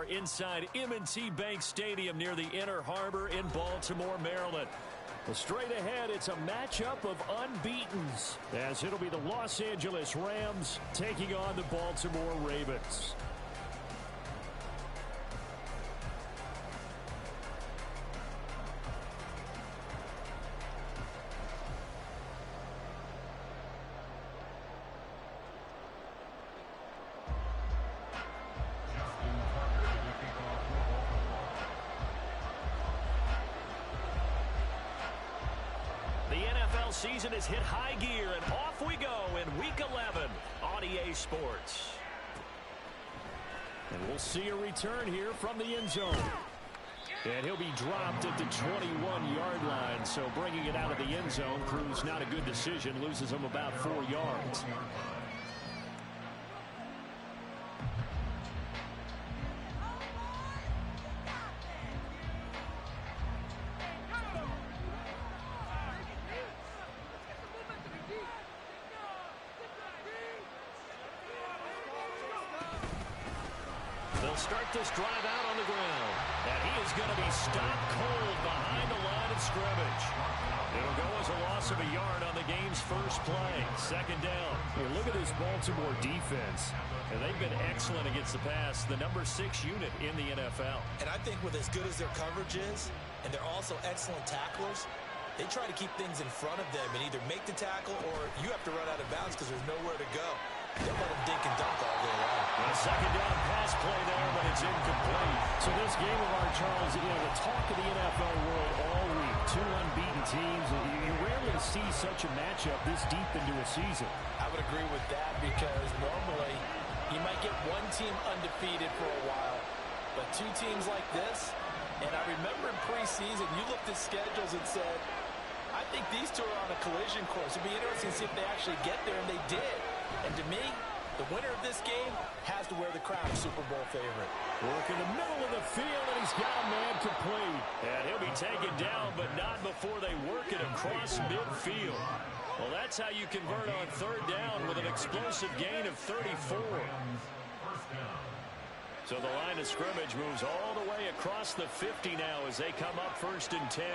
inside M&T Bank Stadium near the Inner Harbor in Baltimore, Maryland. Well, straight ahead, it's a matchup of unbeatens, as it'll be the Los Angeles Rams taking on the Baltimore Ravens. Season has hit high gear, and off we go in Week 11 on EA Sports. And we'll see a return here from the end zone. And he'll be dropped at the 21-yard line, so bringing it out of the end zone proves not a good decision, loses him about 4 yards. Start this drive out on the ground. And he is going to be stopped cold behind the line of scrimmage. It'll go as a loss of a yard on the game's first play. Second down. Well, look at this Baltimore defense. And they've been excellent against the pass, the number 6 unit in the NFL. And I think with as good as their coverage is, and they're also excellent tacklers, they try to keep things in front of them and either make the tackle or you have to run out of bounds because there's nowhere to go. They'll let them dink and dunk all day long. A second down pass play there, but it's incomplete. So this game of our, Charles, the talk of the NFL world all week. 2 unbeaten teams. You rarely see such a matchup this deep into a season. I would agree with that because normally you might get one team undefeated for a while, but 2 teams like this, and I remember in preseason you looked at schedules and said, I think these 2 are on a collision course. It'd be interesting to see if they actually get there, and they did. And to me, the winner of this game has to wear the crown of Super Bowl favorite. Work in the middle of the field, and he's got a man complete. And he'll be taken down, but not before they work it across midfield. Well, that's how you convert on third down with an explosive gain of 34. So the line of scrimmage moves all the way across the 50 now as they come up 1st and 10.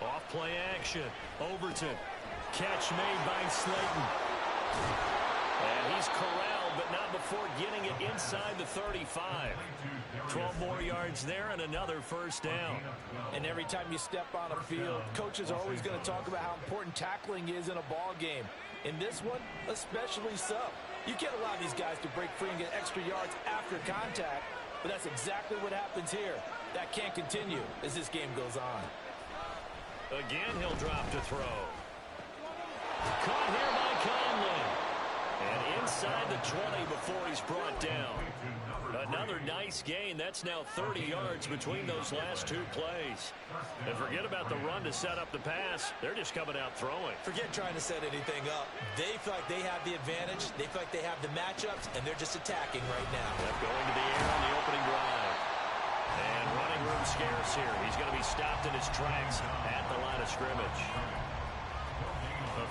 Off play action. Overton. Catch made by Slayton. And he's corralled, but not before getting it inside the 35. 12 more yards there and another first down. And every time you step on a field, coaches are always going to talk about how important tackling is in a ball game. In this one, especially so. You can't allow these guys to break free and get extra yards after contact, but that's exactly what happens here. That can't continue as this game goes on. Again, he'll drop to throw. Caught here by Conley. And inside the 20 before he's brought down. Another nice gain. That's now 30 yards between those last 2 plays. And forget about the run to set up the pass. They're just coming out throwing. Forget trying to set anything up. They feel like they have the advantage. They feel like they have the matchups, and they're just attacking right now. Going to the air on the opening drive. And running room scarce here. He's going to be stopped in his tracks at the line of scrimmage.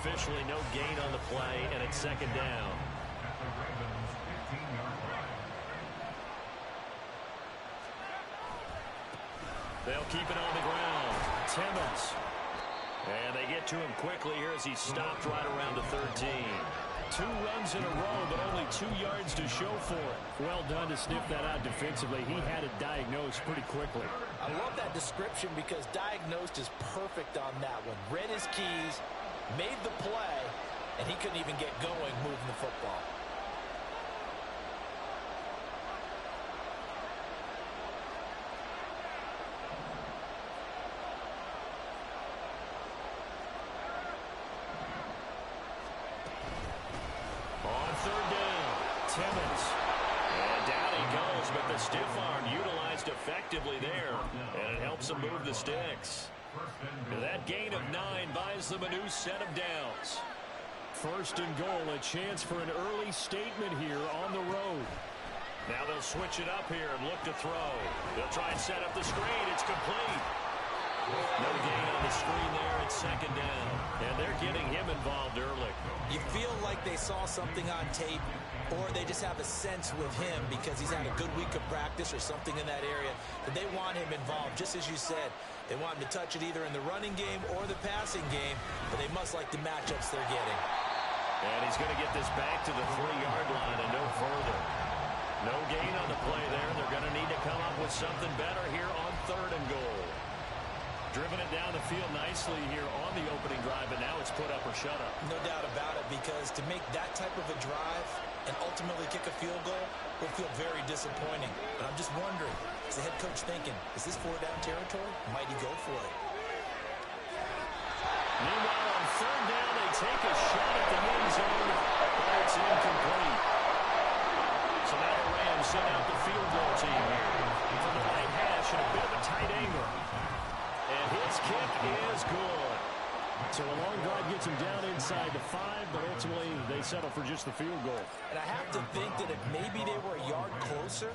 Officially no gain on the play, and it's second down. They'll keep it on the ground. Timmons. And they get to him quickly here as he's stopped right around the 13. 2 runs in a row, but only 2 yards to show for it. Well done to sniff that out defensively. He had it diagnosed pretty quickly. I love that description because diagnosed is perfect on that one. Read his keys, made the play, and he couldn't even get going moving the football. On third down, Timmons. And down he goes, but the stiff arm utilized effectively there, and it helps him move the sticks. That gain of 9 buys them a new set of downs. First and goal, a chance for an early statement here on the road. Now they'll switch it up here and look to throw. They'll try and set up the screen. It's complete. No gain on the screen there. It's second down. And they're getting him involved early. You feel like they saw something on tape, or they just have a sense with him because he's had a good week of practice or something in that area that they want him involved. Just as you said, they want him to touch it either in the running game or the passing game, but they must like the matchups they're getting. And he's going to get this back to the 3-yard line and no further. No gain on the play there. They're going to need to come up with something better here on 3rd and goal. Driven it down the field nicely here on the opening drive, but now it's put up or shut up. No doubt about it, because to make that type of a drive and ultimately kick a field goal will feel very disappointing. But I'm just wondering, is the head coach thinking, is this 4-down territory? Might he go for it? Meanwhile, on 3rd down, they take a shot at the end zone, but it's incomplete. So now the Rams send out the field goal team here from the right hash in a bit of a tight angle. And his kick is good. So a long drive gets him down inside the 5, but ultimately they settle for just the field goal. And I have to think that if maybe they were a yard closer,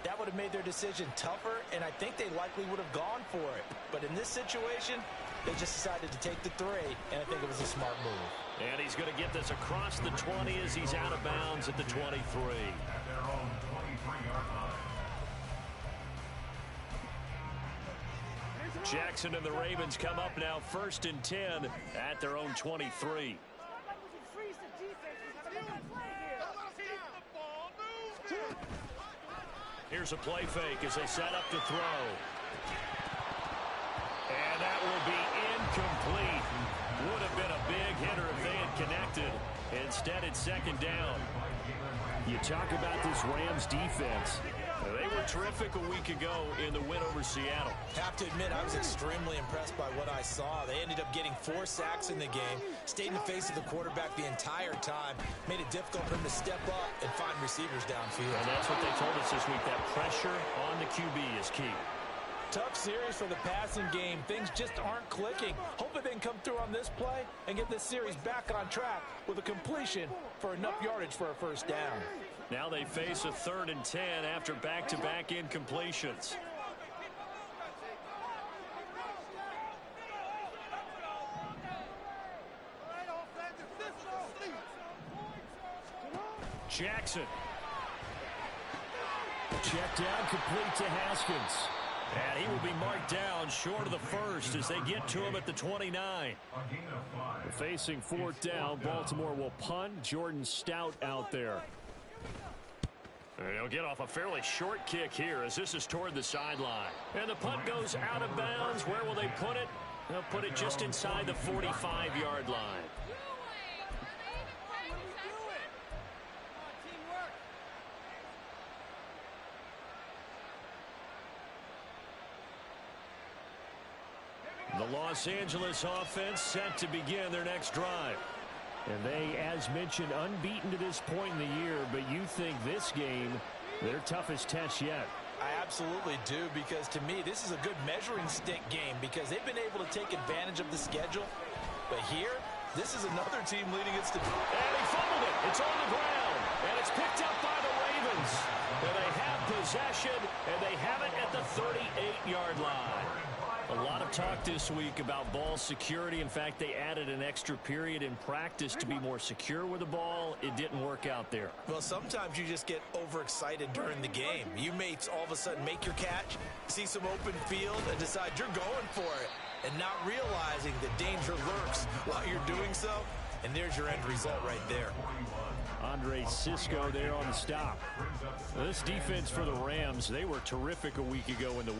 that would have made their decision tougher, and I think they likely would have gone for it. But in this situation, they just decided to take the 3, and I think it was a smart move. And he's going to get this across the 20 as he's out of bounds at the 23. Jackson and the Ravens come up now 1st and 10 at their own 23. Here's a play fake as they set up to throw. And that will be incomplete. Would have been a big hitter if they had connected. Instead, it's 2nd down. You talk about this Rams defense. They were terrific a week ago in the win over Seattle. Have to admit, I was extremely impressed by what I saw. They ended up getting 4 sacks in the game, stayed in the face of the quarterback the entire time, made it difficult for him to step up and find receivers downfield. And that's what they told us this week, that pressure on the QB is key. Tough series for the passing game. Things just aren't clicking. Hoping they can come through on this play and get this series back on track with a completion for enough yardage for a 1st down. Now they face a 3rd and 10 after back-to-back incompletions. Jackson. Check down, complete to Haskins. And he will be marked down short of the 1st as they get to him at the 29. Facing 4th down, Baltimore will punt. Jordan Stout out there. And he'll get off a fairly short kick here as this is toward the sideline. And the punt goes out of bounds. Where will they put it? They'll put it just inside the 45-yard line. The Los Angeles offense set to begin their next drive. And they, as mentioned, unbeaten to this point in the year, but you think this game, their toughest test yet. I absolutely do, because to me, this is a good measuring stick game because they've been able to take advantage of the schedule. But here, this is another team leading its... And he fumbled it. It's on the ground. And it's picked up by the Ravens. And they have possession, and they have it at the 38-yard line. A lot of talk this week about ball security. In fact, they added an extra period in practice to be more secure with the ball. It didn't work out there. Well, sometimes you just get overexcited during the game. You may all of a sudden make your catch, see some open field, and decide you're going for it, and not realizing the danger lurks while you're doing so. And there's your end result right there. Andre Cisco there on the stop. This defense for the Rams, they were terrific a week ago in the...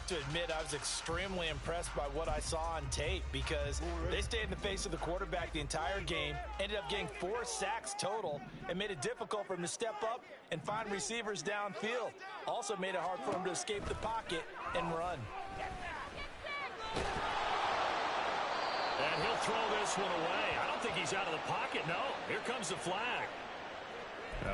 have to admit I was extremely impressed by what I saw on tape because they stayed in the face of the quarterback the entire game, ended up getting 4 sacks total, and made it difficult for him to step up and find receivers downfield. Also made it hard for him to escape the pocket and run. And he'll throw this one away. I don't think he's out of the pocket, no. Here comes the flag.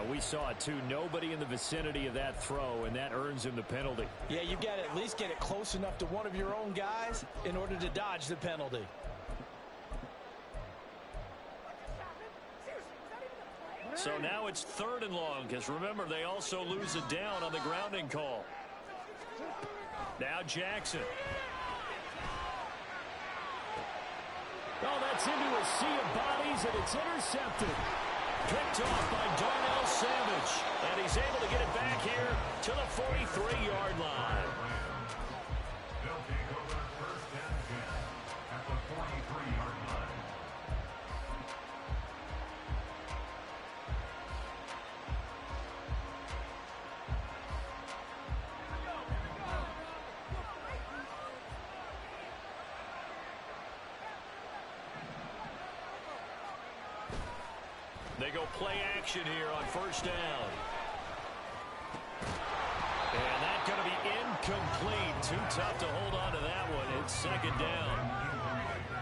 We saw it, too. Nobody in the vicinity of that throw, and that earns him the penalty. Yeah, you've got to at least get it close enough to one of your own guys in order to dodge the penalty. So now it's 3rd and long, because remember, they also lose a down on the grounding call. Now Jackson. Oh, that's into a sea of bodies, and it's intercepted. Picked off by Darnell Savage. And he's able to get it back here to the 43-yard line. They'll take over first and 10 at the 43-yard line. They go play action here on first down. And that's going to be incomplete. Too tough to hold on to that one. It's 2nd down.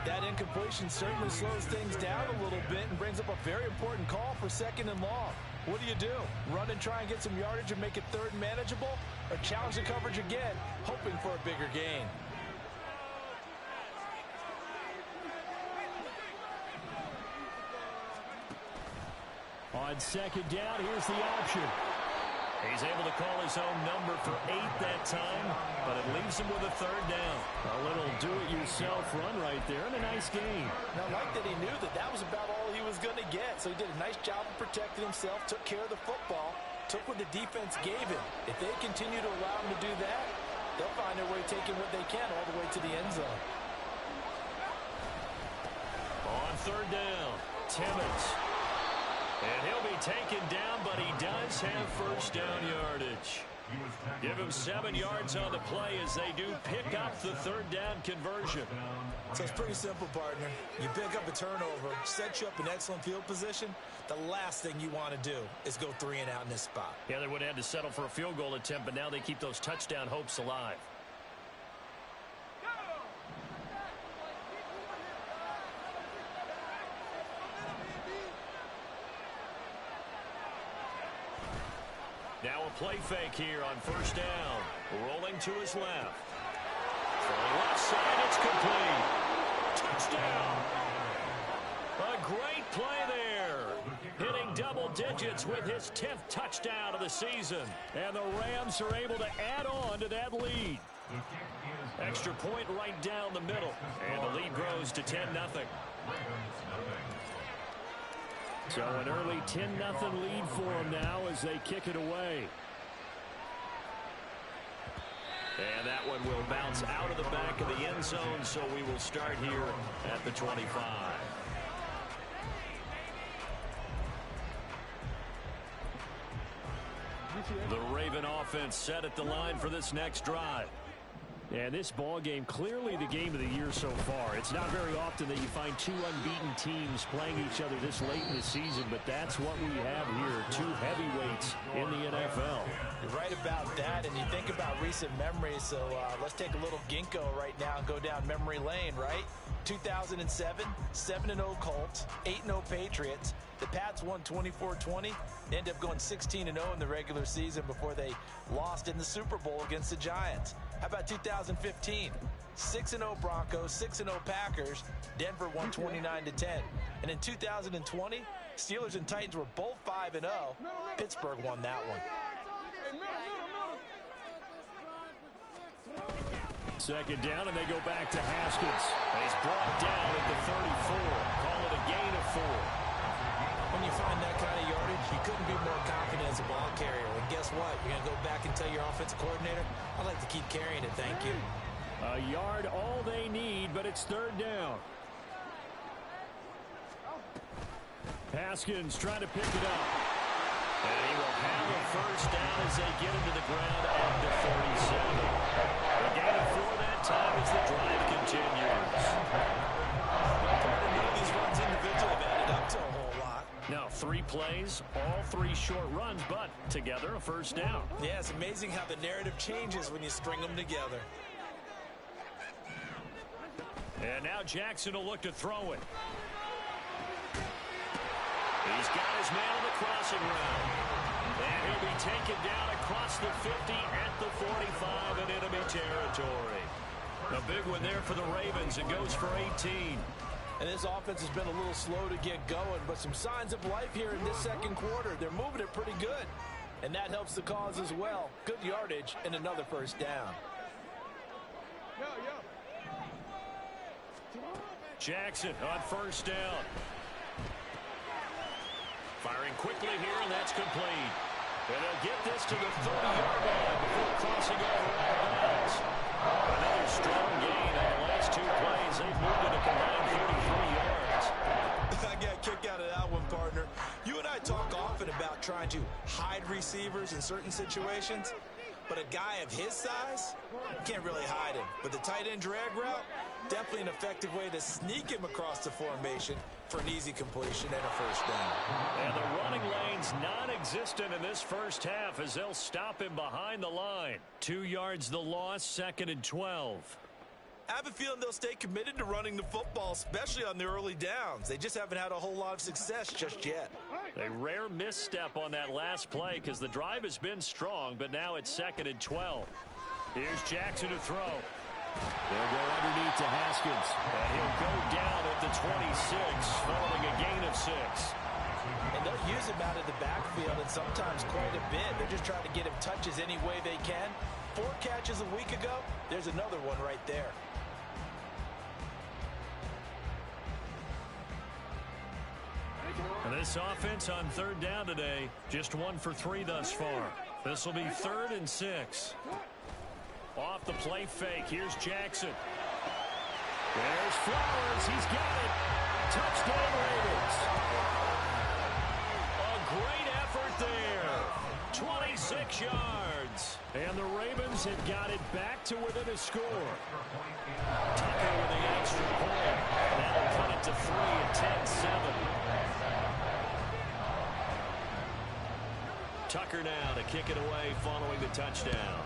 That incompletion certainly slows things down a little bit and brings up a very important call for 2nd and long. What do? Run and try and get some yardage and make it 3rd and manageable? Or challenge the coverage again, hoping for a bigger gain? On 2nd down, here's the option. He's able to call his own number for 8 that time, but it leaves him with a 3rd down. A little do-it-yourself run right there, and a nice gain. Now, I like that he knew that that was about all he was going to get, so he did a nice job of protecting himself, took care of the football, took what the defense gave him. If they continue to allow him to do that, they'll find their way taking what they can all the way to the end zone. On 3rd down, Timmons. And he'll be taken down, but he does have first down yardage. Give him 7 yards on the play as they do pick up the 3rd down conversion. So it's pretty simple, partner. You pick up a turnover, set you up in excellent field position. The last thing you want to do is go 3 and out in this spot. Yeah, they would have had to settle for a field goal attempt, but now they keep those touchdown hopes alive. Now a play fake here on first down. Rolling to his left. For the left side, it's complete. Touchdown. A great play there. Hitting double digits with his 10th touchdown of the season. And the Rams are able to add on to that lead. Extra point right down the middle. And the lead grows to 10-0. So an early 10-0 lead for them now as they kick it away. And that one will bounce out of the back of the end zone, so we will start here at the 25. The Raven offense set at the line for this next drive. And this ball game, clearly the game of the year so far. It's not very often that you find 2 unbeaten teams playing each other this late in the season, but that's what we have here, 2 heavyweights in the NFL. You're right about that, and you think about recent memories, so let's take a little ginkgo right now and go down memory lane, right? 2007, 7-0 Colts, 8-0 Patriots. The Pats won 24-20. They ended up going 16-0 in the regular season before they lost in the Super Bowl against the Giants. How about 2015? 6-0 Broncos, 6-0 Packers. Denver won 29-10. And in 2020, Steelers and Titans were both 5-0. Pittsburgh won that one. 2nd down, and they go back to Haskins. And he's brought down at the 34. Call it a gain of 4. When you find that kind of yardage, you couldn't be more confident as a ball carrier. And guess what? You're going to go back and tell your offensive coordinator, I'd like to keep carrying it, thank you. A yard, all they need, but it's 3rd down. Haskins trying to pick it up. And he will have a first down as they get him to the ground at the 47. A gain of plays, all 3 short runs, but together a first down. Yeah, it's amazing how the narrative changes when you string them together. And now Jackson will look to throw it. He's got his man on the crossing route. And he'll be taken down across the 50 at the 45 in enemy territory. A big one there for the Ravens. It goes for 18. And this offense has been a little slow to get going, but some signs of life here in this second quarter. They're moving it pretty good. And that helps the cause as well. Good yardage and another first down. Jackson on first down. Firing quickly here, and that's complete. And they'll get this to the 30-yard line before crossing over out of bounds. Another strong gain on the last 2 plays. They've moved it a combined 33 yards. I got a kick out of that one, partner. You and I talk often about trying to hide receivers in certain situations, but a guy of his size can't really hide him. But the tight end drag route, definitely an effective way to sneak him across the formation for an easy completion and a first down. And the running lane's non-existent in this first half as they'll stop him behind the line. 2 yards the loss, 2nd and 12. I have a feeling they'll stay committed to running the football, especially on the early downs. They just haven't had a whole lot of success just yet. A rare misstep on that last play because the drive has been strong, but now it's 2nd and 12. Here's Jackson to throw. They'll go underneath to Haskins, and he'll go down at the 26, following a gain of 6. And they'll use him out of the backfield, and sometimes quite a bit. They're just trying to get him touches any way they can. 4 catches a week ago, there's another one right there. And this offense on 3rd down today, just 1 for 3 thus far. This will be 3rd and 6. Off the play fake, here's Jackson. There's Flowers, he's got it. Touchdown Ravens. A great effort there. 26 yards. And the Ravens have got it back to within a score. Tucker with the extra point. That'll cut it to 3 at 10-7. Tucker now to kick it away following the touchdown.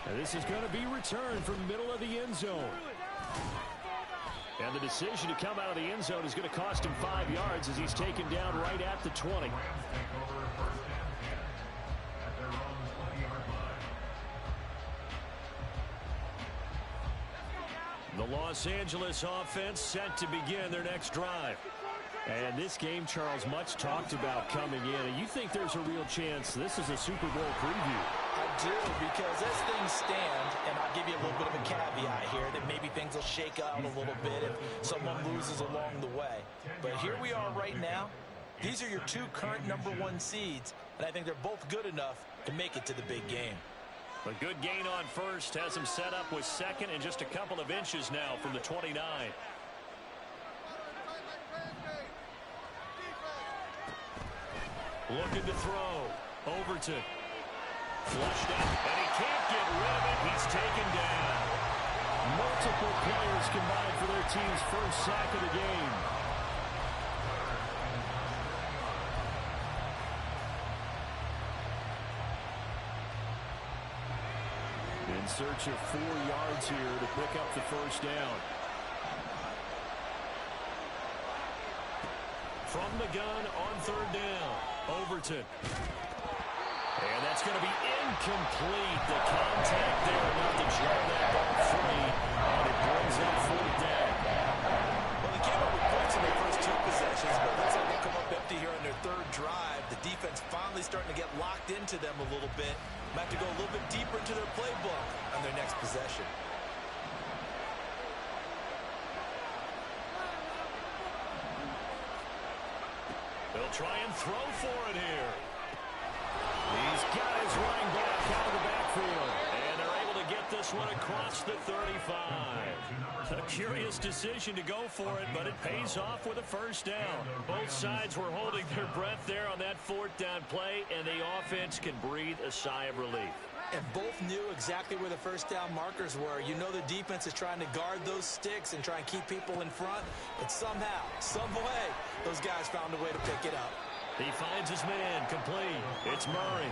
And this is going to be returned from the middle of the end zone. And the decision to come out of the end zone is going to cost him 5 yards as he's taken down right at the 20. The Los Angeles offense set to begin their next drive. And this game, Charles, much talked about coming in. And you think there's a real chance this is a Super Bowl preview? I do, because as things stand, and I'll give you a little bit of a caveat here, that maybe things will shake out a little bit if someone loses along the way. But here we are right now. These are your 2 current #1 seeds, and I think they're both good enough to make it to the big game. A good gain on first has him set up with 2nd and just a couple of inches now from the 29. Looking to throw. Overton. Flushed out, and he can't get rid of it. He's taken down. Multiple players combined for their team's first sack of the game. In search of 4 yards here to pick up the first down. From the gun on 3rd down. Overton. And that's going to be incomplete. The contact there enough to jar that ball free. And it brings up 4th down. Well, they came up with points in their first 2 possessions, but it looks like they'll come up empty here on their 3rd drive. The defense finally starting to get locked into them a little bit. Might have to go a little bit deeper into their playbook on their next possession. They'll try and throw for it here. He's got his running back out of the backfield. And they're able to get this one across the 35. A curious decision to go for it, but it pays off with a first down. Both sides were holding their breath there on that 4th down play, and the offense can breathe a sigh of relief. And both knew exactly where the first down markers were. You know the defense is trying to guard those sticks and try and keep people in front. But somehow, some way, those guys found a way to pick it up. He finds his man complete. It's Murray.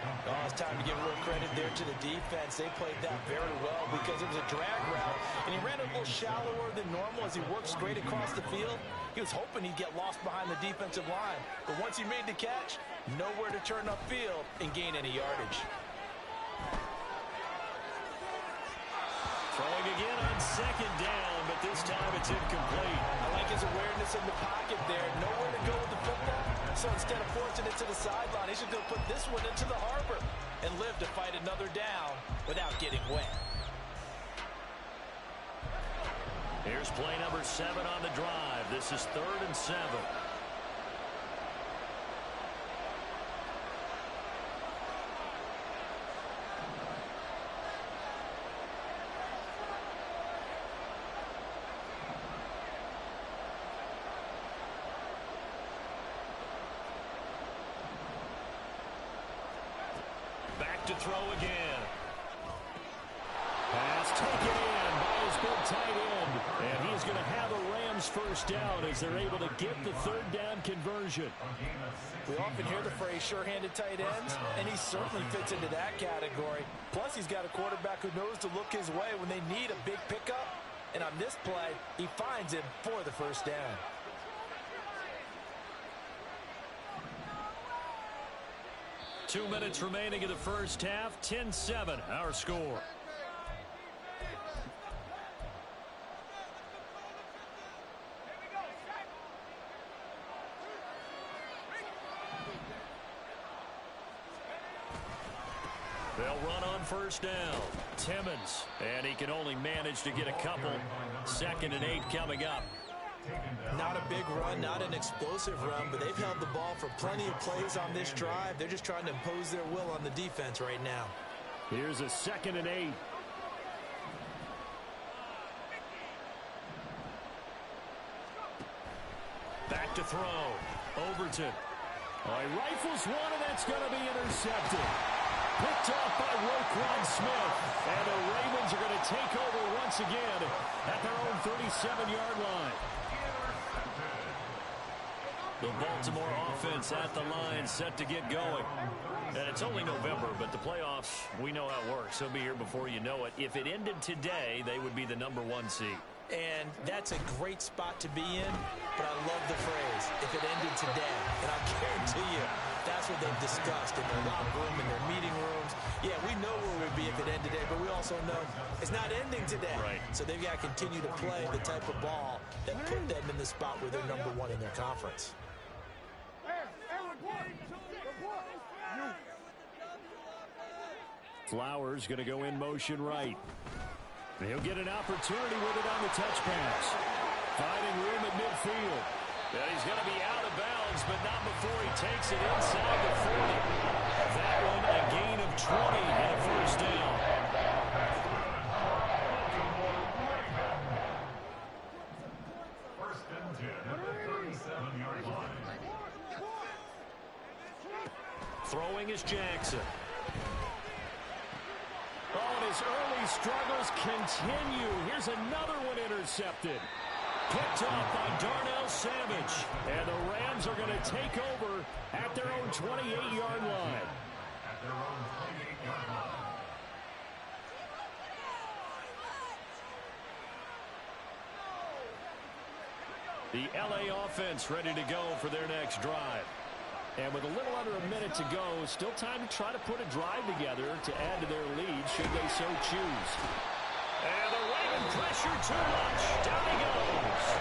Oh, it's time to give a little credit there to the defense. They played that very well because it was a drag route, and he ran a little shallower than normal as he worked straight across the field. He was hoping he'd get lost behind the defensive line, but once he made the catch, nowhere to turn upfield and gain any yardage. Throwing again on second down, but this time it's incomplete. I like his awareness in the pocket there. Nowhere to go with the football. So instead of forcing it to the sideline, he's just going to put this one into the harbor and live to fight another down without getting wet. Here's play number 7 on the drive. This is 3rd and 7. To throw again. Pass taken in by his big tight end. And he's going to have a Rams first down as they're able to get the 3rd down conversion. We often hear the phrase sure-handed tight ends, and he certainly fits into that category. Plus, he's got a quarterback who knows to look his way when they need a big pickup. And on this play, he finds him for the first down. 2 minutes remaining in the first half. 10-7, our score. They'll run on first down. Timmons, and he can only manage to get a couple. 2nd and 8 coming up. Not a big run, not an explosive run, but they've held the ball for plenty of plays on this drive. They're just trying to impose their will on the defense right now. Here's a 2nd and 8. Back to throw. Overton. He rifles one, and that's going to be intercepted. Picked off by Roquan Smith. And the Ravens are going to take over once again at their own 37-yard line. The Baltimore offense at the line, set to get going. And it's only November, but the playoffs, we know how it works. They'll be here before you know it. If it ended today, they would be the #1 seed. And that's a great spot to be in, but I love the phrase, if it ended today. And I guarantee you, that's what they've discussed in their locker room, in their meeting rooms. Yeah, we know where we'd be if it ended today, but we also know it's not ending today. Right. So they've got to continue to play the type of ball that put them in the spot where they're #1 in their conference. Flowers going to go in motion right. He'll get an opportunity with it on the touch pass. Finding room at midfield. And he's going to be out of bounds, but not before he takes it inside the 40. That one a gain of 20 and a first down. First and 10 at the 37-yard line. Throwing is Jackson. Oh, and his early struggles continue. Here's another one intercepted. Picked off by Darnell Savage. And the Rams are going to take over at their own 28-yard line. At their own 28-yard line. The LA offense ready to go for their next drive. And with a little under a minute to go, still time to try to put a drive together to add to their lead should they so choose. And the Raven pressure too much. Down he goes.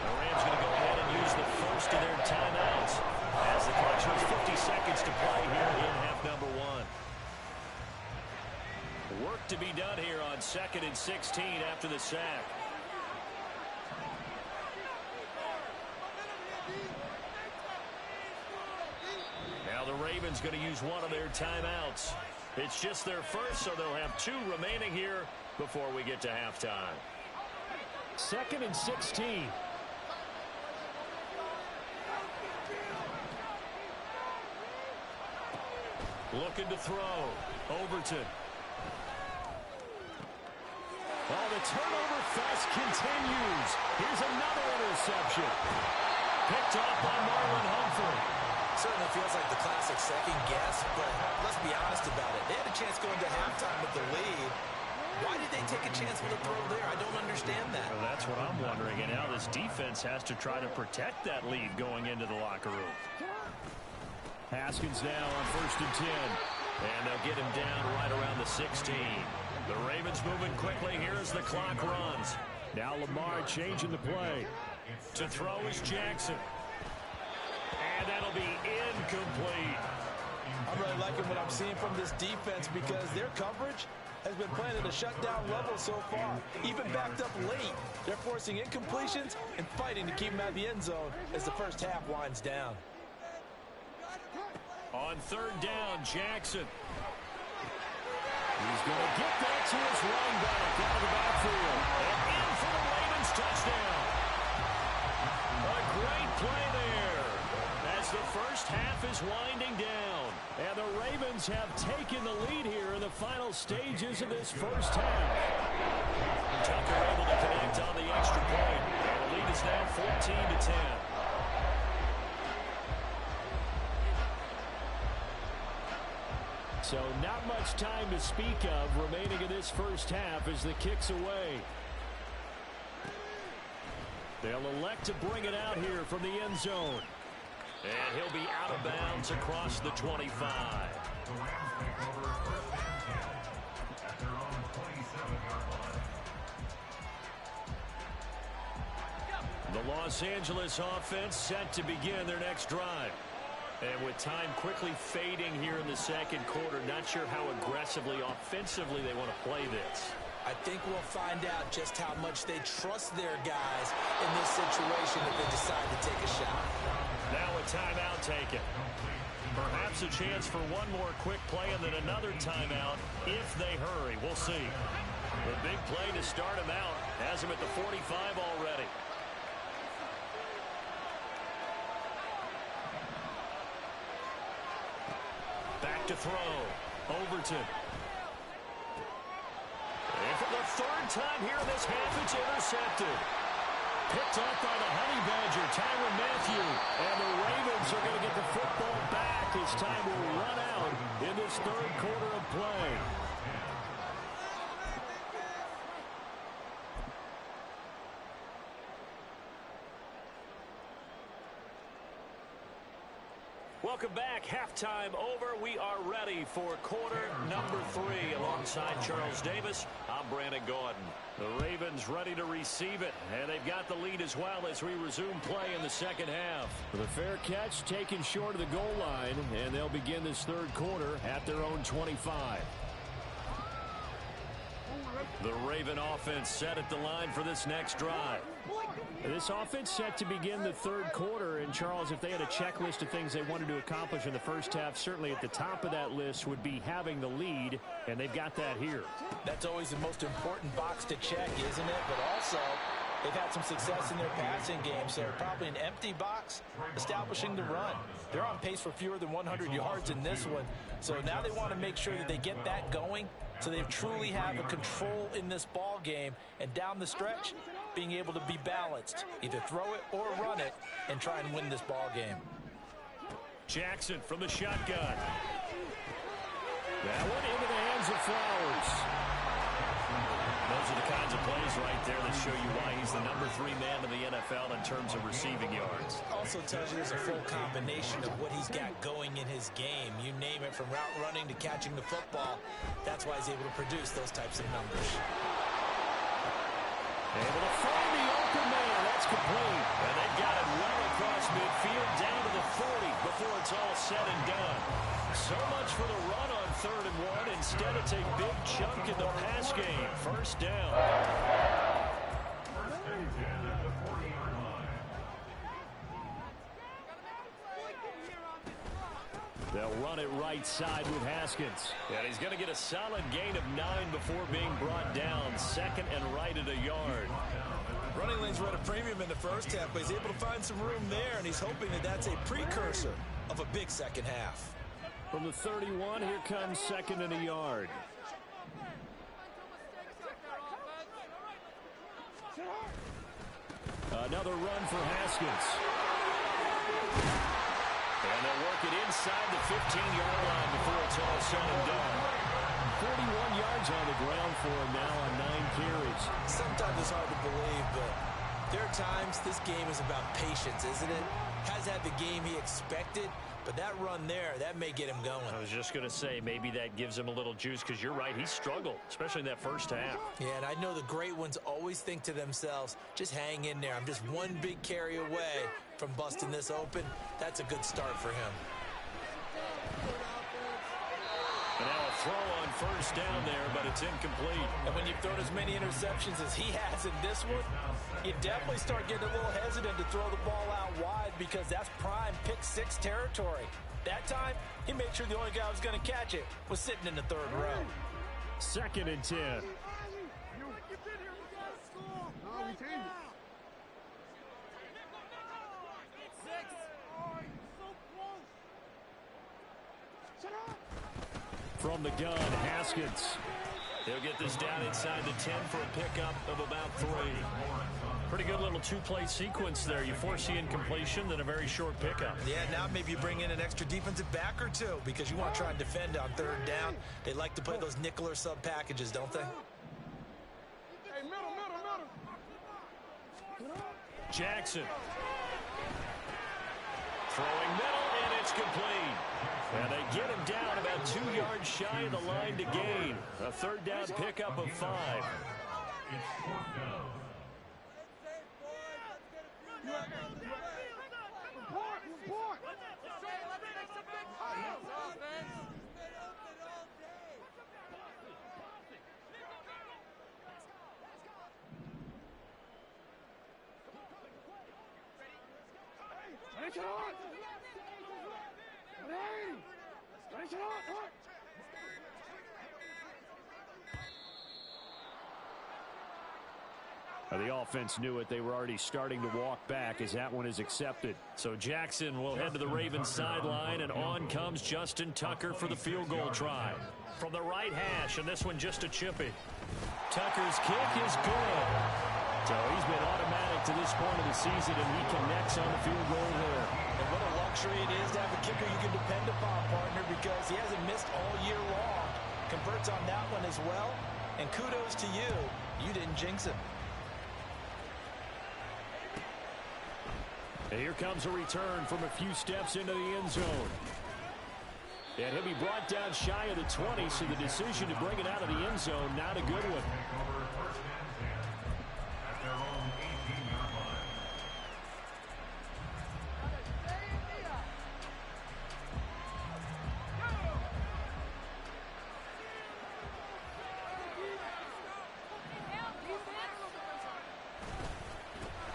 The Rams going to go ahead and use the first of their timeouts as the clock shows 50 seconds to play here in half number 1. Work to be done here on 2nd and 16 after the sack. Now the Ravens going to use one of their timeouts. It's just their first, so they'll have 2 remaining here before we get to halftime. 2nd and 16. Looking to throw. Overton. Oh, the turnover fest continues. Here's another interception. Picked off by Marlon Humphrey. Certainly feels like the classic second guess, but let's be honest about it. They had a chance going to halftime with the lead. Why did they take a chance with a throw there? I don't understand that. Well, that's what I'm wondering. And now this defense has to try to protect that lead going into the locker room. Haskins now on 1st and 10. And they'll get him down right around the 16. The Ravens moving quickly here as the clock runs. Now Lamar changing the play. To throw is Jackson. And that'll be incomplete. I'm really liking what I'm seeing from this defense because their coverage has been playing at a shutdown level so far. Even backed up late, they're forcing incompletions and fighting to keep them out of the end zone as the first half winds down. On 3rd down, Jackson. He's going to get that to his running back out of the backfield. And in for the Ravens touchdown. A great play there as the first half is winding down. And the Ravens have taken the lead here in the final stages of this first half. Tucker able to connect on the extra point. And the lead is now 14-10. So not much time to speak of remaining in this first half as the kick's away. They'll elect to bring it out here from the end zone. And he'll be out of bounds across the 25. The Rams take over 1st and 10 at their own 27-yard line. The Los Angeles offense set to begin their next drive. And with time quickly fading here in the second quarter, not sure how aggressively, offensively they want to play this. I think we'll find out just how much they trust their guys in this situation if they decide to take a shot. Now a timeout taken. Perhaps a chance for one more quick play and then another timeout if they hurry. We'll see. The big play to start him out has him at the 45 already. Back to throw. Overton. And for the 3rd time here in this half, it's intercepted. Picked up by the Honey Badger, Tyrann Mathieu. And the Ravens are going to get the football back as time will run out in this 3rd quarter of play. Welcome back. Halftime over. We are ready for quarter number 3. Alongside Charles Davis, I'm Brandon Gaudin. The Ravens ready to receive it, and they've got the lead as well as we resume play in the second half. With a fair catch taken short of the goal line, and they'll begin this 3rd quarter at their own 25. The Raven offense set at the line for this next drive. This offense set to begin the 3rd quarter. And, Charles, if they had a checklist of things they wanted to accomplish in the first half, certainly at the top of that list would be having the lead, and they've got that here. That's always the most important box to check, isn't it? But also, they've had some success in their passing game, so probably an empty box establishing the run. They're on pace for fewer than 100 yards in this one, so now they want to make sure that they get that going so they truly have a control in this ball game, and down the stretch, being able to be balanced, either throw it or run it, and try and win this ball game. Jackson from the shotgun. That one into the hands of Flowers. Those are the kinds of plays right there that show you why he's the number 3 man in the NFL in terms of receiving yards. Also tells you there's a full combination of what he's got going in his game. You name it, from route running to catching the football. That's why he's able to produce those types of numbers. Able to find the open man. That's complete. And they've got it well across midfield down to the 40 before it's all said and done. So much for the run on 3rd and 1. Instead, it's a big chunk in the pass game. First down. 1st and 10 at the 40-yard line. They'll run it right side with Haskins. And he's going to get a solid gain of 9 before being brought down. 2nd and right at a yard. Running lanes were at a premium in the first half, but he's able to find some room there, and he's hoping that that's a precursor of a big second half. From the 31, here comes second and a yard. Another run for Haskins. And they'll work it inside the 15-yard line before it's all said and done. 41 yards on the ground for him now on 9 carries. Sometimes it's hard to believe, but there are times this game is about patience, isn't it? Has had the game he expected, but that run there, that may get him going. I was just going to say, maybe that gives him a little juice, because you're right, he struggled, especially in that first half. Yeah, and I know the great ones always think to themselves, just hang in there. I'm just one big carry away from busting this open. That's a good start for him. And now a throw on first down there, but it's incomplete. And when you've thrown as many interceptions as he has in this one, you definitely start getting a little hesitant to throw the ball out wide, because that's prime pick-six territory. That time, he made sure the only guy who was going to catch it was sitting in the third row. 2nd and 10. From the gun, Haskins. He'll get this down inside the 10 for a pickup of about 3. Pretty good little two-play sequence there. You force the incompletion, then a very short pickup. Yeah, now maybe you bring in an extra defensive back or two, because you want to try and defend on third down. They like to play those nickel or sub packages, don't they? Jackson. Throwing middle, and it's complete. And they get him down about 2 yards shy of the line to gain. A third down pickup of 5. The offense knew it. They were already starting to walk back as that one is accepted. So Jackson will head to the Ravens sideline, and on comes Justin Tucker for the field goal try. From the right hash, and this one just a chip it. Tucker's kick is good. So he's been automatic to this point of the season, and he connects on the field goal there. And what a luxury it is to have a kicker you can depend upon, partner, because he hasn't missed all year long. Converts on that one as well, and kudos to you. You didn't jinx him. And here comes a return from a few steps into the end zone. And he'll be brought down shy of the 20, so the decision to bring it out of the end zone, not a good one.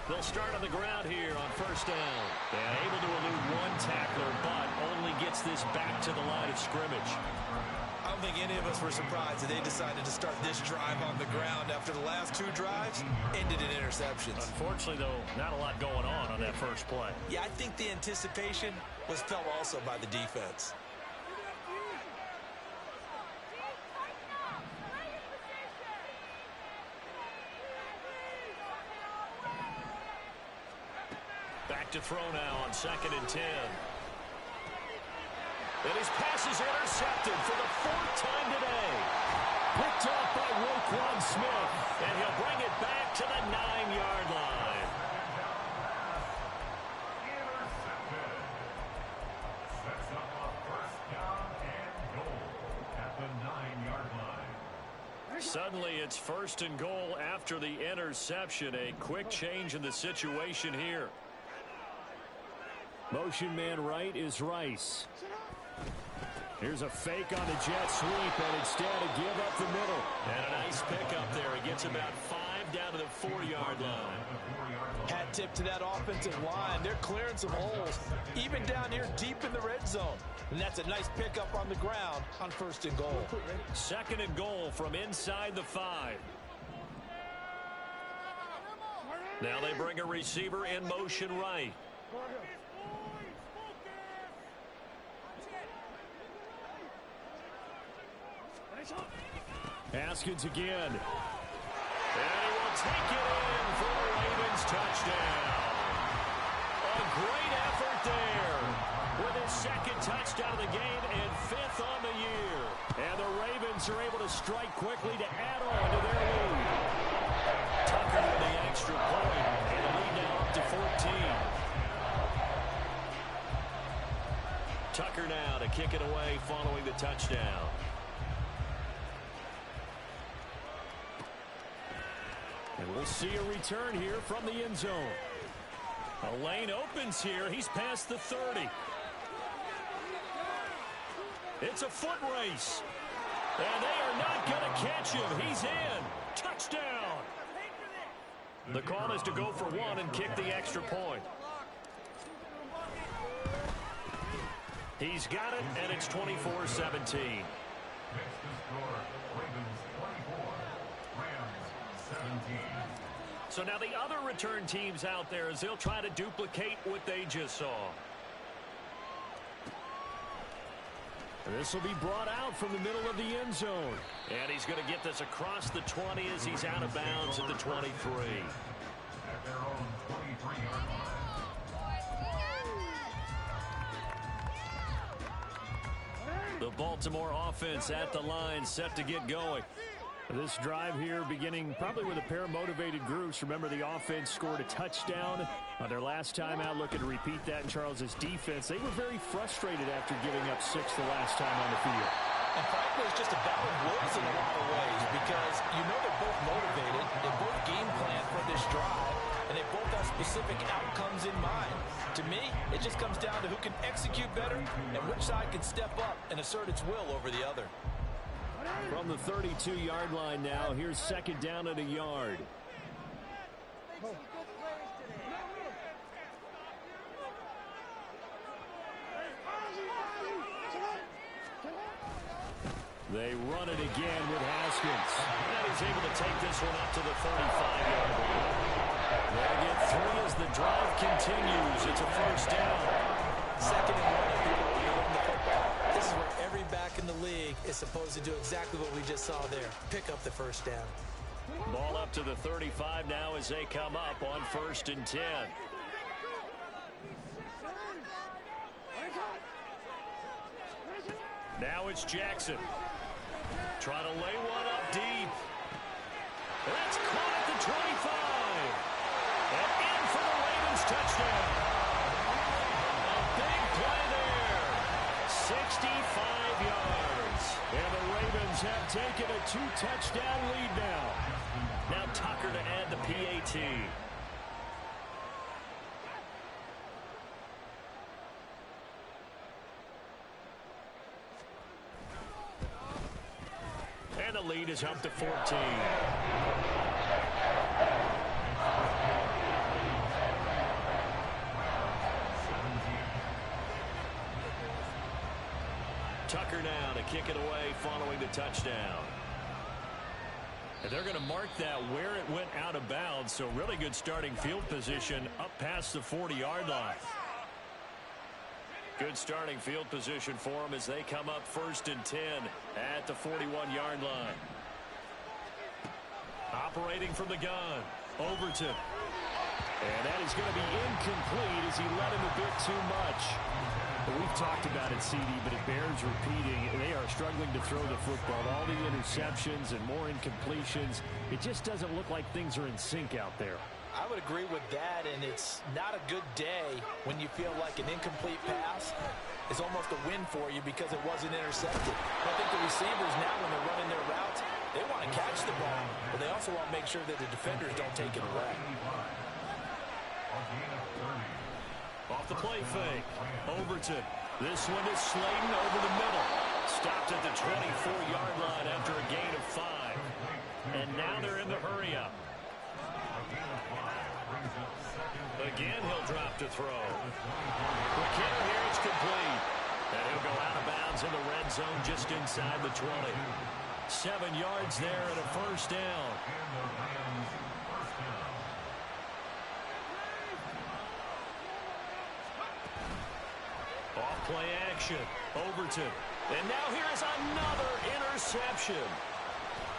They'll start on the ground here on first down. And able to elude one tackler, but only gets this back to the line of scrimmage. I don't think any of us were surprised that they decided to start this drive on the ground after the last 2 drives ended in interceptions. Unfortunately, though, not a lot going on that first play. Yeah, I think the anticipation was felt also by the defense. Back to throw now on 2nd and 10. And his pass is intercepted for the 4th time today. Picked off by Roquan Smith. And he'll bring it back to the 9-yard line. Intercepted. Sets up a first down and goal at the 9-yard line. Suddenly it's 1st and goal after the interception. A quick change in the situation here. Motion man right is Rice. Here's a fake on the jet sweep, and instead a give up the middle. And a nice pickup there. It gets about 5 down to the 4-yard line. Hat tip to that offensive line. They're clearing some holes, even down here deep in the red zone. And that's a nice pickup on the ground on 1st and goal. 2nd and goal from inside the 5. Now they bring a receiver in motion right. Haskins again. And he will take it in for the Ravens touchdown. A great effort there with his second touchdown of the game and 5th on the year. And the Ravens are able to strike quickly to add on to their lead. Tucker with the extra point, and the lead now up to 14. Tucker now to kick it away following the touchdown. And we'll see a return here from the end zone. A lane opens here. He's past the 30. It's a foot race. And they are not going to catch him. He's in. Touchdown. The call is to go for one and kick the extra point. He's got it, and it's 24-17. Next to score, Ravens 24, Rams 17. So now the other return teams out there as they'll try to duplicate what they just saw. This will be brought out from the middle of the end zone. And he's going to get this across the 20 as he's out of bounds at the 23. At their own 23-yard line. The Baltimore offense at the line, set to get going. This drive here beginning probably with a pair of motivated groups. Remember, the offense scored a touchdown on their last time out, looking to repeat that in Charles's defense. They were very frustrated after giving up 6 the last time on the field. And frankly, it's just a battle of wills in a lot of ways because you know they're both motivated, they both game plan for this drive, and they both have specific outcomes in mind. To me, it just comes down to who can execute better and which side can step up and assert its will over the other. From the 32-yard line now, here's second down at a yard. They run it again with Haskins. And he's able to take this one up to the 35-yard line. They'll get 3 as the drive continues. It's a first down. Second and 1 if people are running the football. This is where every back in the league is supposed to do exactly what we just saw there. Pick up the first down. Ball up to the 35 now as they come up on 1st and 10. Now it's Jackson. Trying to lay one up deep. That's caught at the 25. And in for the Ravens touchdown. A big play there. 65 yards. And the Ravens have taken a 2-touchdown lead now. Now Tucker to add the PAT. And the lead is up to 14. Tucker now to kick it away following the touchdown. And they're going to mark that where it went out of bounds, so really good starting field position up past the 40-yard line. Good starting field position for them as they come up 1st and 10 at the 41-yard line. Operating from the gun, Overton. And that is going to be incomplete as he let him a bit too much. But we've talked about it, CD, but it bears repeating. They are struggling to throw the football. All the interceptions and more incompletions. It just doesn't look like things are in sync out there. I would agree with that, and it's not a good day when you feel like an incomplete pass is almost a win for you because it wasn't intercepted. I think the receivers now, when they're running their routes, they want to catch the ball, but they also want to make sure that the defenders don't take it away. Off the play fake, Overton. This one is Slayton over the middle. Stopped at the 24-yard line after a gain of 5. And now they're in the hurry-up. Again, he'll drop to throw. McKinnon here, it's complete. And he'll go out of bounds in the red zone just inside the 20. 7 yards there and a first down. Off play action. Overton And now here is another interception.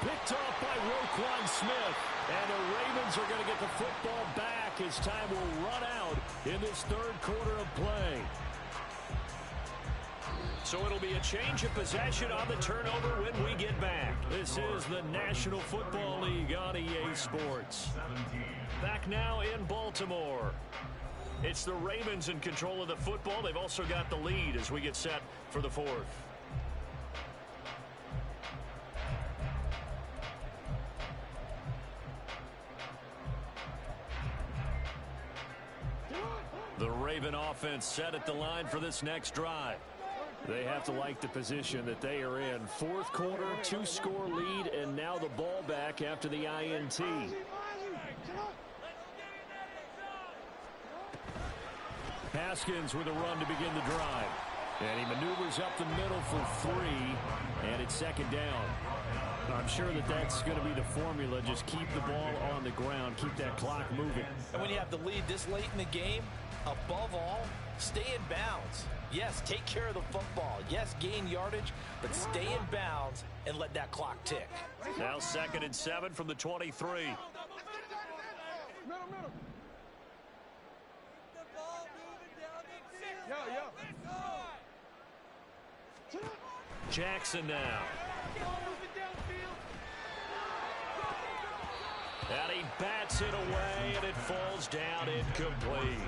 Picked off by Roquan Smith. And the Ravens are going to get the football back as time will run out in this third quarter of play. So it'll be a change of possession on the turnover when we get back. This is the National Football League on EA Sports. Back now in Baltimore. It's the Ravens in control of the football. They've also got the lead as we get set for the fourth. The Raven offense set at the line for this next drive. They have to like the position that they are in. Fourth quarter, 2-score lead, and now the ball back after the INT. Haskins with a run to begin the drive. And he maneuvers up the middle for 3, and it's second down. I'm sure that that's going to be the formula. Just keep the ball on the ground, keep that clock moving. And when you have the lead this late in the game, above all, stay in bounds. Yes, take care of the football. Yes, gain yardage, but stay in bounds and let that clock tick. Now 2nd and 7 from the 23. Jackson now. And he bats it away, and it falls down incomplete.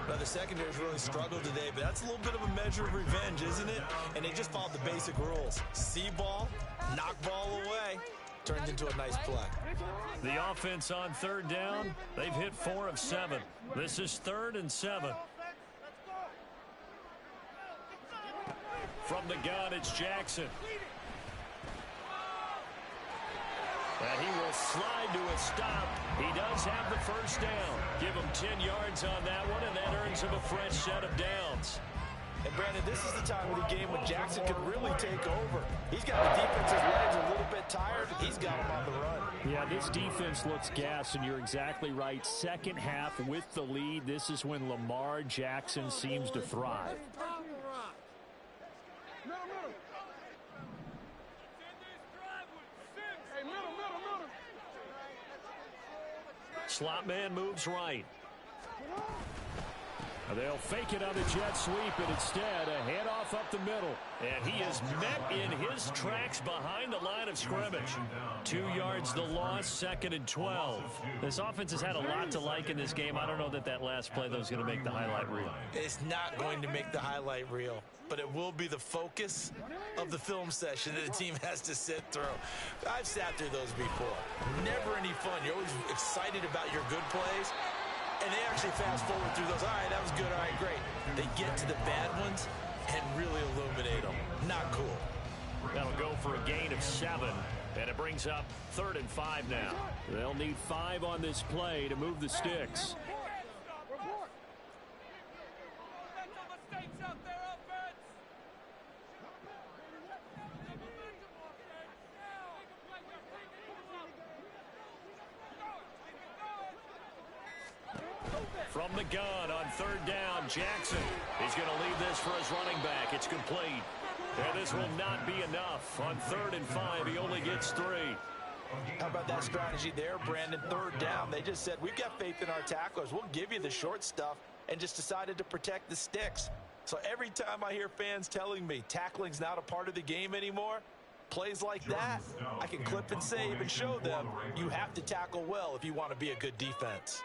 Now, the secondary's really struggled today, but that's a little bit of a measure of revenge, isn't it? And they just followed the basic rules. See ball, knock ball away. Turned into a nice play. The offense on 3rd down, they've hit 4 of 7. This is 3rd and 7. From the gun, it's Jackson. And he will slide to a stop. He does have the first down. Give him 10 yards on that one, and that earns him a fresh set of downs. And, Brandon, this is the time of the game when Jackson could really take over. He's got the defense's legs a little bit tired. He's got him on the run. Yeah, this defense looks gassed, and you're exactly right. Second half with the lead, this is when Lamar Jackson seems to thrive. Slot man moves right. They'll fake it on the jet sweep, and instead a handoff up the middle. And he is met in his tracks behind the line of scrimmage. 2 yards the loss, 2nd and 12. This offense has had a lot to like in this game. I don't know that that last play, though, is going to make the highlight reel. It's not going to make the highlight reel, but it will be the focus of the film session that the team has to sit through. I've sat through those before. Never any fun. You're always excited about your good plays. And they actually fast forward through those. All right, that was good. All right, great. They get to the bad ones and really illuminate them. Not cool. That'll go for a gain of 7. And it brings up 3rd and 5 now. They'll need 5 on this play to move the sticks. From the gun on 3rd down, Jackson. He's going to leave this for his running back. It's complete. And this will not be enough. On 3rd and 5, he only gets 3. How about that strategy there, Brandon? 3rd down. They just said, we've got faith in our tacklers. We'll give you the short stuff, and just decided to protect the sticks. So every time I hear fans telling me tackling's not a part of the game anymore, plays like that, I can clip and save and show them you have to tackle well if you want to be a good defense.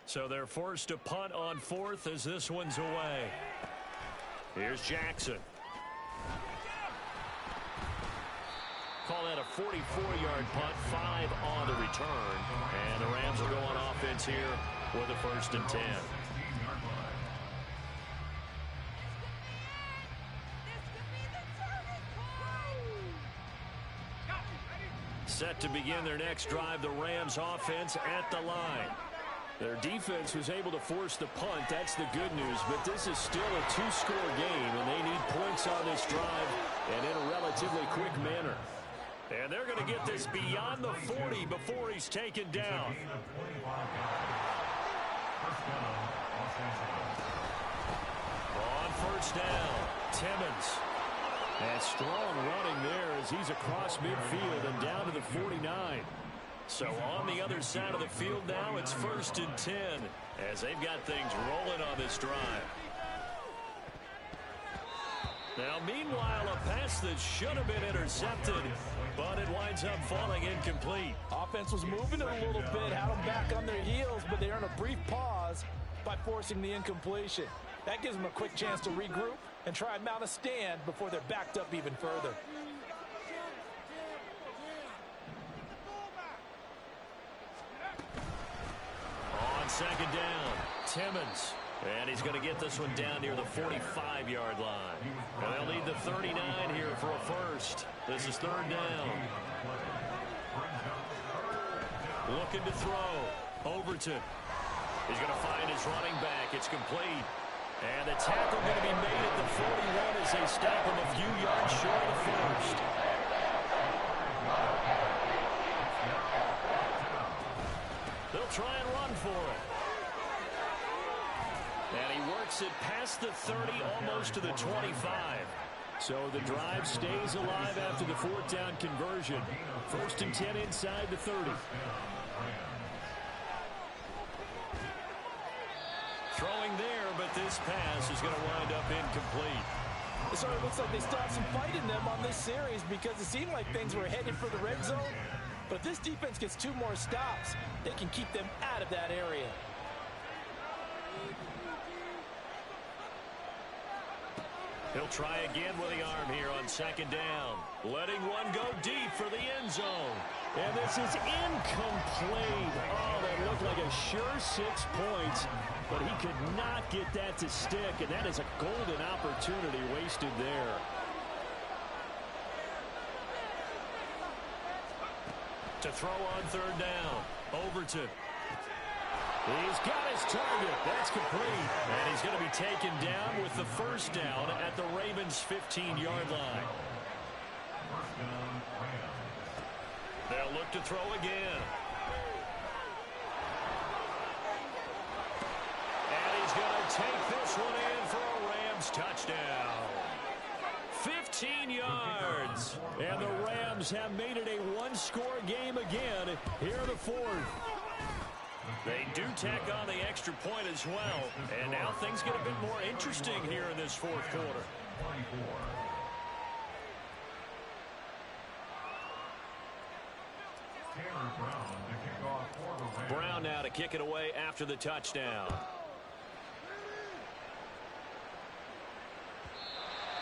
So they're forced to punt on 4th as this one's away. Here's Jackson. Call that a 44-yard punt, 5 on the return. And the Rams will go on offense here with a 1st and 10. Set to begin their next drive, the Rams offense at the line. Their defense was able to force the punt. That's the good news. But this is still a two-score game, and they need points on this drive and in a relatively quick manner. And they're going to get this beyond the 40 before he's taken down. On first down, Timmons. And strong running there as he's across midfield and down to the 49. So on the other side of the field now, it's 1st and 10 as they've got things rolling on this drive. Now, meanwhile, a pass that should have been intercepted, but it winds up falling incomplete. Offense was moving it a little bit, had them back on their heels, but they earned a brief pause by forcing the incompletion. That gives them a quick chance to regroup and try and mount a stand before they're backed up even further. On second down, Timmons. And he's going to get this one down near the 45-yard line. And they'll need the 39 here for a first. This is 3rd down. Looking to throw. Overton. He's going to find his running back. It's complete. And the tackle going to be made at the 41 as they stop him a few yards short of the first. They'll try and run for it. And he works it past the 30, almost to the 25. So the drive stays alive after the 4th down conversion. 1st and 10 inside the 30. Throwing there, but this pass is going to wind up incomplete. It sort of looks like they still have some fight in them on this series because it seemed like things were headed for the red zone. But if this defense gets 2 more stops, they can keep them out of that area. He'll try again with the arm here on 2nd down. Letting one go deep for the end zone. And this is incomplete. Oh, that looked like a sure 6 points. But he could not get that to stick. And that is a golden opportunity wasted there. To throw on 3rd down. Overton. He's got his target. That's complete. And he's going to be taken down with the 1st down at the Ravens' 15-yard line. They'll look to throw again. And he's going to take this one in for a Rams touchdown. 15 yards. And the Rams have made it a one-score game again here in the 4th. They do tack on the extra point as well. And now things get a bit more interesting here in this 4th quarter. Brown now to kick it away after the touchdown.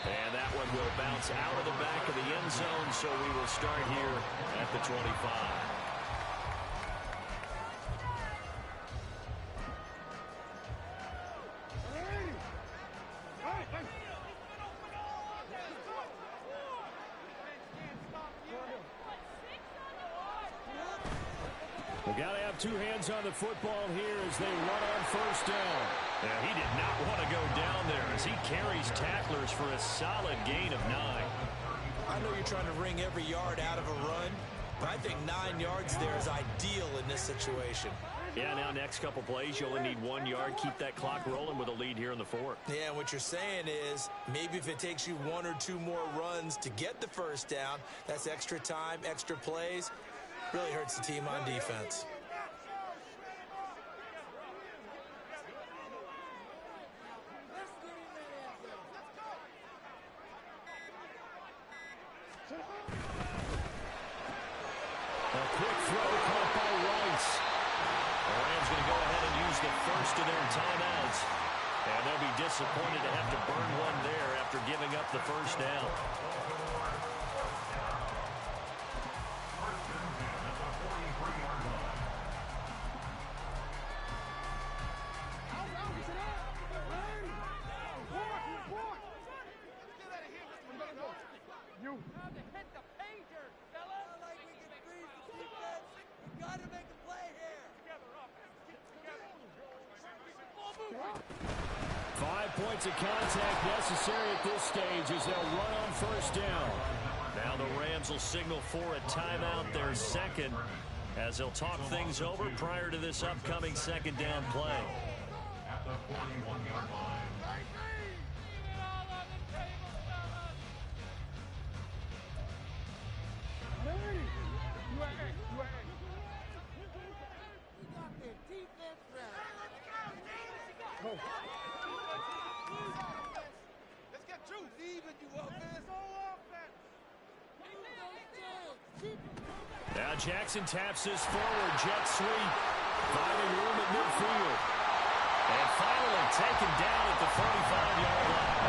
And that one will bounce out of the back of the end zone, so we will start here at the 25. We've got to have 2 hands on the football here as they run on 1st down. Yeah, he did not want to go down there as he carries tacklers for a solid gain of 9. I know you're trying to wring every yard out of a run, but I think 9 yards there is ideal in this situation. Yeah, now next couple plays, you only need 1 yard. Keep that clock rolling with a lead here in the 4th. Yeah, and what you're saying is maybe if it takes you 1 or 2 more runs to get the 1st down, that's extra time, extra plays. Really hurts the team on defense. A quick throw caught by Rice. The Rams going to go ahead and use the first of their timeouts. And they'll be disappointed to have to burn one there after giving up the 1st down. 5 points of contact necessary at this stage as they'll run on first down. Now the Rams will signal for a timeout, their second, as they'll talk things over prior to this upcoming second down play. At the 41-yard line. Now Jackson taps this forward, jet sweep, finding room at midfield. And finally taken down at the 45-yard line.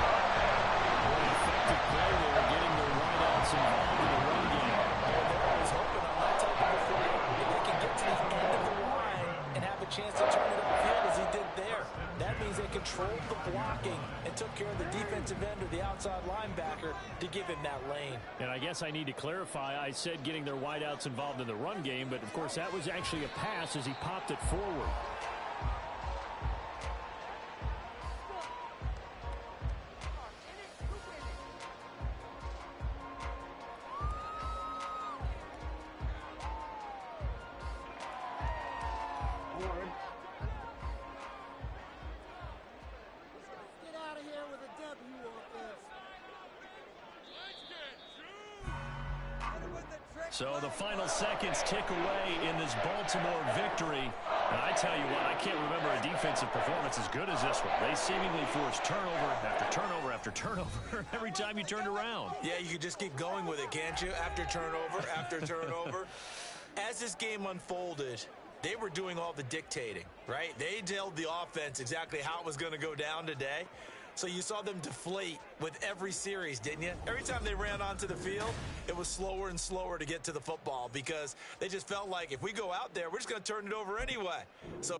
Really effective play there, getting their wideouts involved in the run game. They're always hoping on that type of a play that they can get to the end of the line and have a chance to turn it upfield as he did there. That means they controlled the blocking and took care of the defensive end or the outside linebacker to give him that lane. And I guess I need to clarify, I said getting their wideouts involved in the run game, but of course that was actually a pass as he popped it forward. So the final seconds tick away in this Baltimore victory. And I tell you what, I can't remember a defensive performance as good as this one. They seemingly forced turnover after turnover after turnover every time you turned around. Yeah, you could just keep going with it, can't you? After turnover, after turnover. As this game unfolded, they were doing all the dictating, right? They told the offense exactly how it was going to go down today. So you saw them deflate with every series, didn't you? Every time they ran onto the field, it was slower and slower to get to the football because they just felt like if we go out there, we're just going to turn it over anyway. So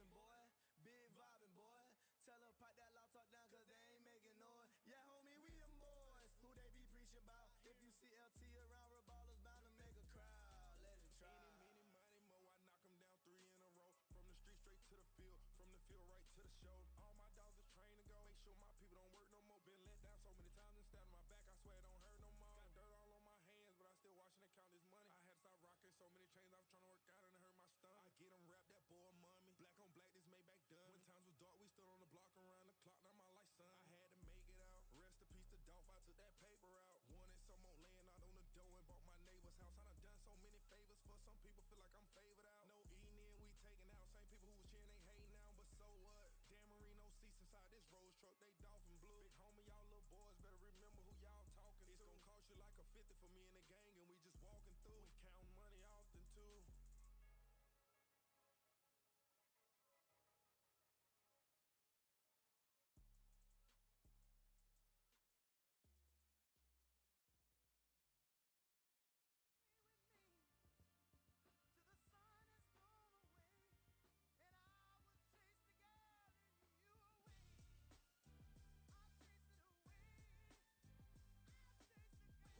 dancing, boy. Big vibing, boy. Tell her pipe that loud talk down, cause they ain't making noise. Yeah, homie, we them boys. Who they be preaching about? If you see LT around, Reballer's bound to make a crowd. Let it try. Any, money, mo, I knock them down 3 in a row. From the street straight to the field, from the field right to the show. All my dogs are trained to go. Make sure my people don't work no more. Been let down so many times and stabbed on my back. I swear it don't hurt no more. Got dirt all on my hands, but I still watching it count this money. I had to stop rocking so many chains. I was trying to work out and it hurt my stomach. I get them rap that boy mommy. Black on black, this Maybach done. When times was dark, we stood on the block around the clock. Now my life, son. I had to make it out. Rest in peace to Dolph. I took that paper out. Wanted some more laying out on the dough and bought my neighbor's house. I done so many favors for some people. Feel like I'm favored out. No eating in, we taking out. Same people who was cheering, they hating now, but so what? Dan Marino seats inside this Rolls truck, they Dolphin blue. Big homie, y'all little boys better remember who y'all talking to. It's gonna cost you like a 50 for me and the gang, and we just walking through. We counting money often too.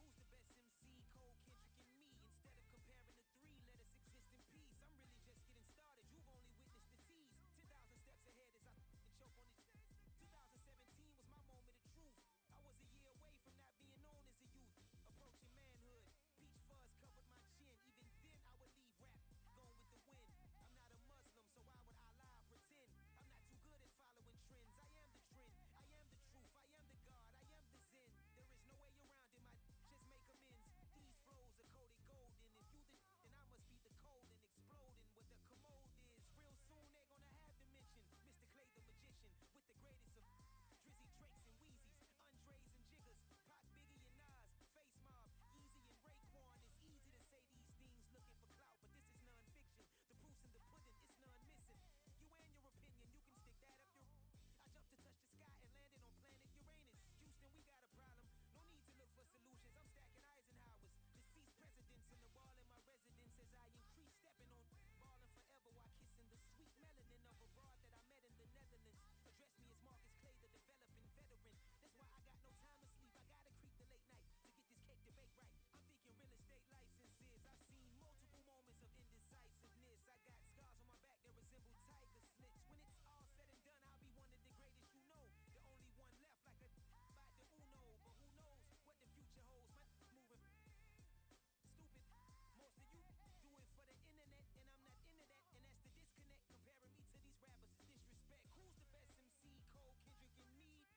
Who's the best MC? Cole, Kendrick, and me. Instead of comparing the three, let us exist in peace. I'm really just getting started. You've only witnessed the tease. 10,000 steps ahead as I choke on this. 2017 was my moment of truth. I was a year away from not being known as a youth. Approaching manhood. Peach fuzz covered my chin. Even then, I would leave rap going with the wind. I'm not a Muslim, so why would I lie or pretend? I'm not too good at following trends. I am the trend. I am the truth. I am the God. I am the Zen. There is no way around it. My just make amends. These flows are coated golden. If you then I must be the cold and exploding what the commode is. Real soon they're gonna have to mention Mr. Clay the magician with the greatest of Drizzy, Drakes, and Wheezies, Andres and Jiggers, Pac, Biggie, and Nas, Face Mob, Easy and Raekwon. It's easy to say these things looking for clout, but this is non-fiction. The proof's in the pudding, it's none missing. You and your opinion, you can stick that up your. I jumped to touch the sky and landed on planet Uranus. Houston, we got a problem. No need to look for solutions. I'm stacking Eisenhowers. Deceased presidents in the wall in my residence as I increase stepping on ballin' forever while kissing the sweet melanin of a broad that I met in the Netherlands. Address me as Marcus Clay, the developing veteran. That's why I got no time to sleep. I gotta creep the late night to get this cake debate right. I'm thinking real estate licenses. I've seen multiple moments of indecisiveness. I got scars on my back that resemble tiger slits. When it's all said and done, I'll be one of the greatest you know. The only one left like a by the Uno. But who knows what the future holds? My moving stupid. Most of you do it for the internet, and I'm not into that. And that's the disconnect. Comparing me to these rappers is disrespect. Who's the best MC? Cole, Kendrick, and me.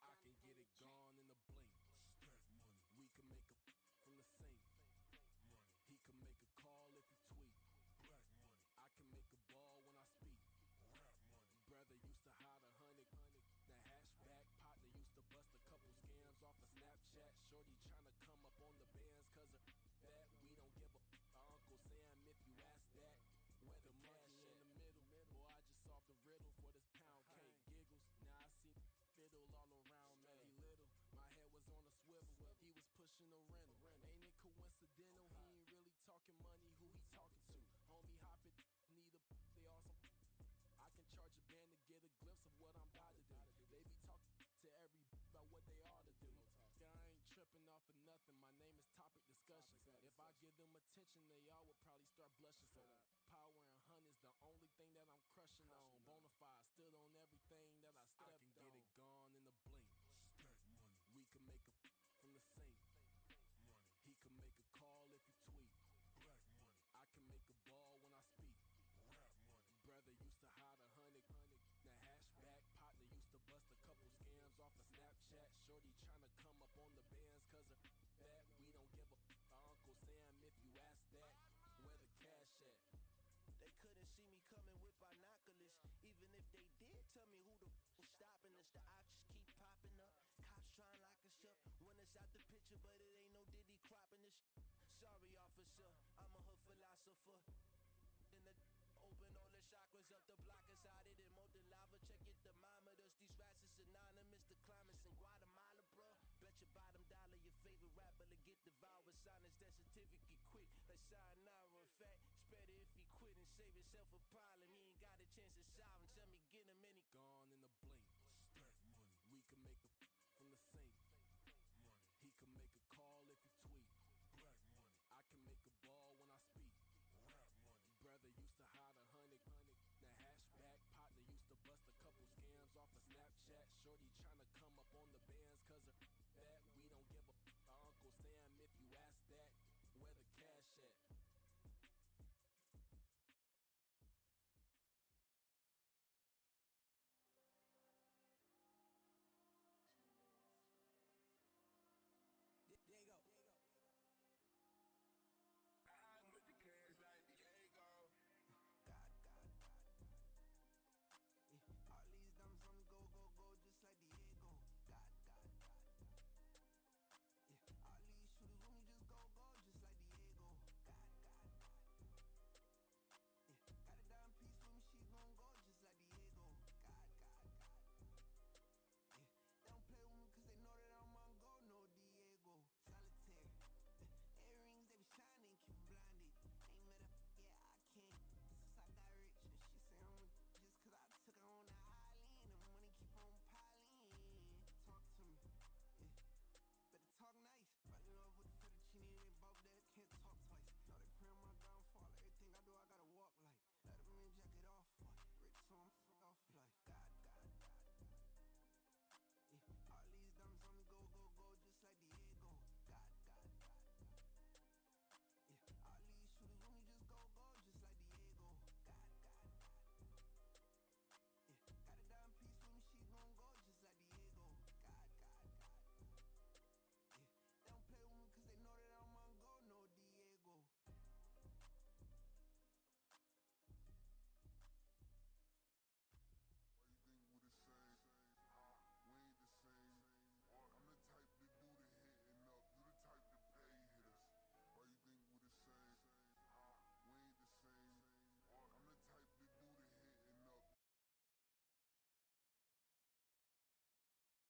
I can get it gone in a blink. Stack money, We can make a from the sink. money, He can make a call if he tweet. black money, I can make a ball when I speak. rap money, Brother used to hide 100. The hashback partner used to bust a couple scams off of Snapchat. Shorty tryna come up on the bands cause of that. We don't give a Uncle Sam if you ask that. Where the monkey in the middle. Boy, I just solved the riddle for this pound cake. Giggles, now I see fiddle all around me. He little, my head was on a swivel. He was pushing a rental. Ain't it coincidental? He ain't really talking money. Who he talking to? Homie, hop it, need a they awesome. I can charge a band to get a glimpse of what I'm about to do. They be talking to every about what they ought to do. Yeah, I ain't tripping off of nothing. My name is Topic Discussion. If I give them attention, they all would probably start blushing. So power and hunt is the only thing that I'm crushing on. Bonafide stood on everything that I stepped on. I can get it gone in a blink. stack money, We can make a from the sink. money, He can make a call if he tweet. black money, I can make a ball when I speak. rap money, Brother used to hide 100. The hashback partner used to bust a couple scams off of Snapchat. Shorty tryna come up on the bands cause of that. We don't give a Uncle Sam if you ask that. Where the cash at? They couldn't see me coming with binoculars. tell me who the was stopping us. The options keep popping up. Cops trying lock us up. When it's out the picture, but it ain't no Diddy cropping this. Sorry, officer, I'm a hood philosopher. In the open all the chakras up the block inside it and molten lava. Check your thermometers. These rats is synonymous. The climates in Guatemala, bruh. Bet your bottom dollar your favorite rapper to get devoured. Sign his death certificate quick. Like sayonara. In fact, it's better if he quit and save himself a problem. He ain't got a chance to solve him. Tell me get him any Gone in the blink. Stack money. We can make a from the sink. Money. He can make a call if he tweet. Black money. I can make a ball when I speak. Rap money. Brother used to hide 100. The hatchback partner used to bust a couple scams off of Snapchat. Shorty tryna